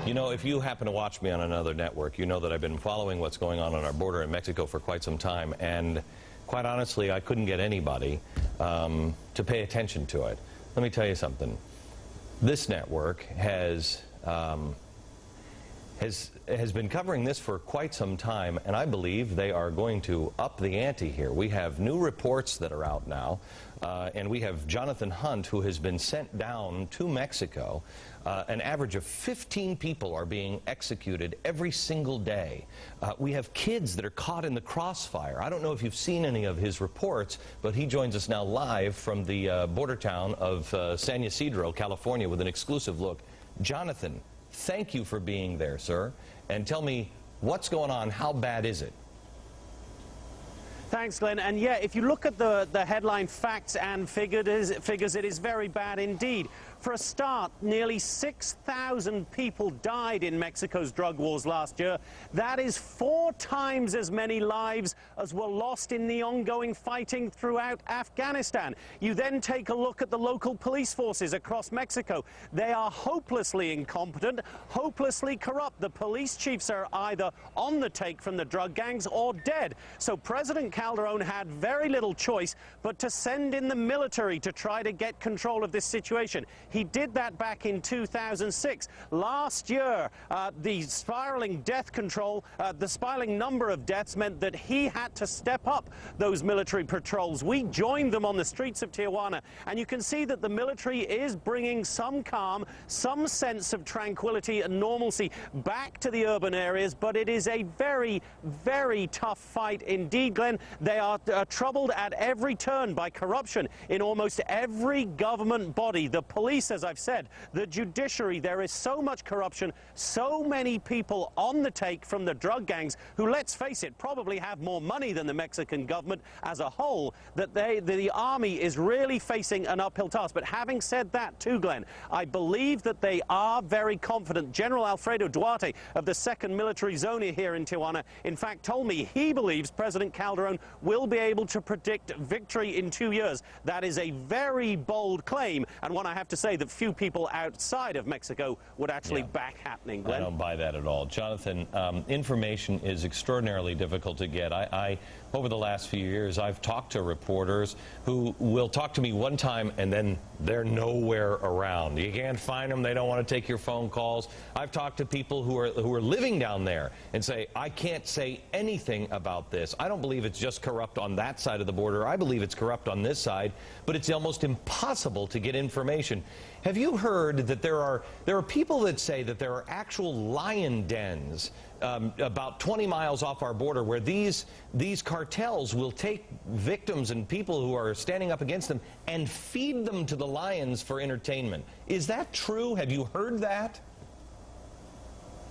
You know, if you happen to watch me on another network, you know that I've been following what's going on our border in Mexico for quite some time, and quite honestly, I couldn't get anybody to pay attention to it. Let me tell you something. This network has been covering this for quite some time, and I believe they are going to up the ante here. We have new reports that are out now, and we have Jonathan Hunt, who has been sent down to Mexico. An average of 15 people are being executed every single day. We have kids that are caught in the crossfire. I don't know if you've seen any of his reports, but he joins us now live from the border town of San Ysidro, California, with an exclusive look. Jonathan, thank you for being there, sir. And tell me, what's going on? How bad is it? Thanks, Glenn. And yeah, if you look at the headline facts and figures, it is very bad indeed. For a start, nearly 6,000 people died in Mexico's drug wars last year. That is 4 times as many lives as were lost in the ongoing fighting throughout Afghanistan. You then take a look at the local police forces across Mexico. They are hopelessly incompetent, hopelessly corrupt. The police chiefs are either on the take from the drug gangs or dead. So President Calderon had very little choice but to send in the military to try to get control of this situation. He did that back in 2006. Last year, the spiraling death control, the spiraling number of deaths meant that he had to step up those military patrols. We joined them on the streets of Tijuana, and you can see that the military is bringing some calm, some sense of tranquility and normalcy back to the urban areas, but it is a very, very tough fight indeed, Glenn. They are troubled at every turn by corruption in almost every government body. The police, as I've said, the judiciary, there is so much corruption, so many people on the take from the drug gangs who, let's face it, probably have more money than the Mexican government as a whole, that the army is really facing an uphill task. But having said that too, Glenn, I believe that they are very confident. General Alfredo Duarte of the 2nd Military Zone here in Tijuana, in fact, told me he believes President Calderon will be able to predict victory in 2 years. That is a very bold claim, and one I have to say that few people outside of Mexico would actually back happening, Glenn. I don't buy that at all. Jonathan, information is extraordinarily difficult to get. Over the last few years, I've talked to reporters who will talk to me one time and then they're nowhere around. You can't find them. They don't want to take your phone calls. I've talked to people who are living down there and say, I can't say anything about this. I don't believe it's just corrupt on that side of the border. I believe it's corrupt on this side, but it's almost impossible to get information. Have you heard that there are people that say that there are actual lion dens about 20 miles off our border where these cartels will take victims and people who are standing up against them and feed them to the lions for entertainment? Is that true? Have you heard that?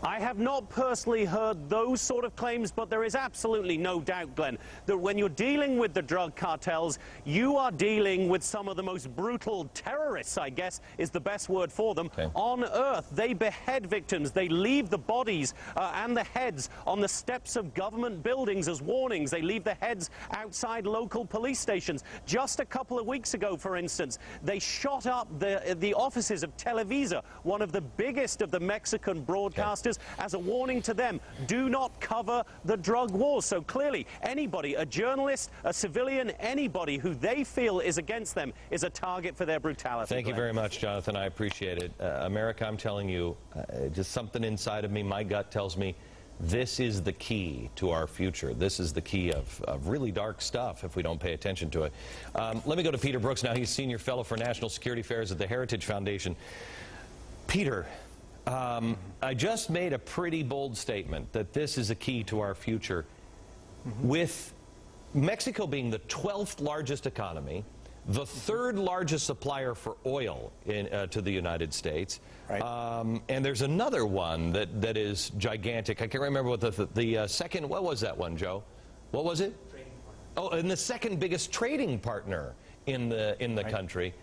I have not personally heard those sort of claims, but there is absolutely no doubt, Glenn, that when you're dealing with the drug cartels, you are dealing with some of the most brutal terrorists, I guess is the best word for them, on earth. They behead victims. They leave the bodies and the heads on the steps of government buildings as warnings. They leave the heads outside local police stations. Just a couple of weeks ago, for instance, they shot up the offices of Televisa, one of the biggest of the Mexican broadcasters, as a warning to them, do not cover the drug wars. So clearly, anybody, a journalist, a civilian, anybody who they feel is against them is a target for their brutality. Thank you very much, Jonathan. I appreciate it. America, I'm telling you, just something inside of me, my gut tells me, this is the key to our future. This is the key of really dark stuff if we don't pay attention to it. Let me go to Peter Brooks now. He's Senior Fellow for National Security Affairs at the Heritage Foundation. Peter, I just made a pretty bold statement that this is a key to our future. With Mexico being the 12th largest economy, the 3rd largest supplier for oil to the United States, and there's another one that is gigantic. I can't remember what the second, what was that one, Joe? What was it? Trading partner. Oh, and the 2nd biggest trading partner in the country.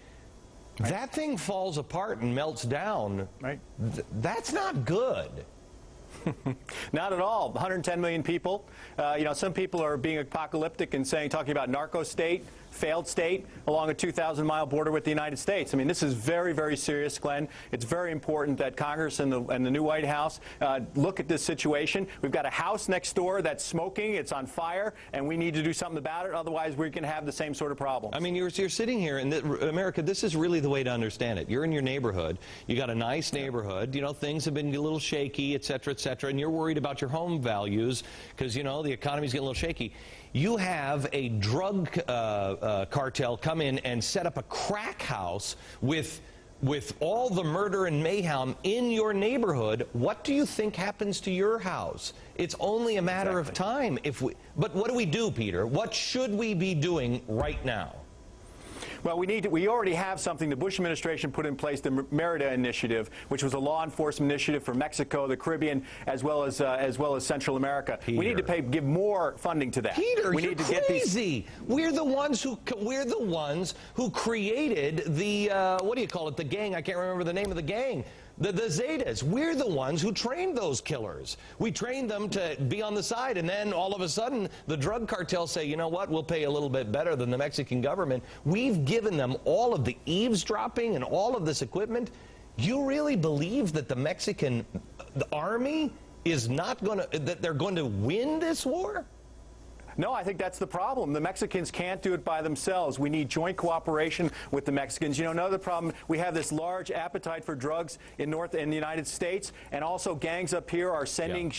That thing falls apart and melts down. That's not good. Not at all. 110 million people. You know, some people are being apocalyptic and talking about narco state. failed state along a 2,000-mile border with the United States. I mean, this is very, very serious, Glenn. It's very important that Congress and the new White House look at this situation. We've got a house next door that's smoking. It's on fire, and we need to do something about it. Otherwise, we can have the same sort of problem. I mean, you're sitting here, and America, this is really the way to understand it. You're in your neighborhood. You got a nice neighborhood. You know, things have been a little shaky, et cetera, and you're worried about your home values because, you know, the economy's getting a little shaky. You have a drug cartel come in and set up a crack house with all the murder and mayhem in your neighborhood. What do you think happens to your house? It's only a matter of time. But what do we do, Peter? What should we be doing right now? Well, we already have something the Bush administration put in place, the Merida Initiative, which was a law enforcement initiative for Mexico, the Caribbean, as well as Central America. Peter. We need to give more funding to that. Peter, you're crazy. We're the ones who created the what do you call it? The gang. I can't remember the name of the gang. The Zetas. We're the ones who trained those killers. We trained them to be on the side, and then all of a sudden the drug cartels say, you know what, we'll pay a little bit better than the Mexican government. We've given them all of the eavesdropping and all of this equipment. You really believe that the Mexican army is not going to, that they're going to win this war? No, I think that's the problem. The Mexicans can't do it by themselves. We need joint cooperation with the Mexicans. You know, another problem, we have this large appetite for drugs in the United States, and also gangs up here are sending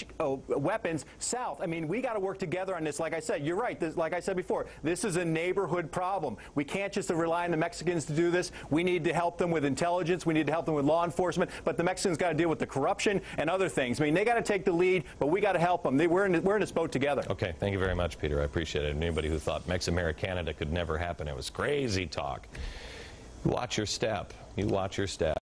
weapons south. I mean, we got to work together on this. Like I said, you're right. Like I said before, this is a neighborhood problem. We can't just rely on the Mexicans to do this. We need to help them with intelligence. We need to help them with law enforcement. But the Mexicans got to deal with the corruption and other things. I mean, they got to take the lead, but we got to help them. We're in this boat together. Okay, thank you very much, Peter. I appreciate it. Anybody who thought Mex-America-Canada could never happen, it was crazy talk. You watch your step. You watch your step.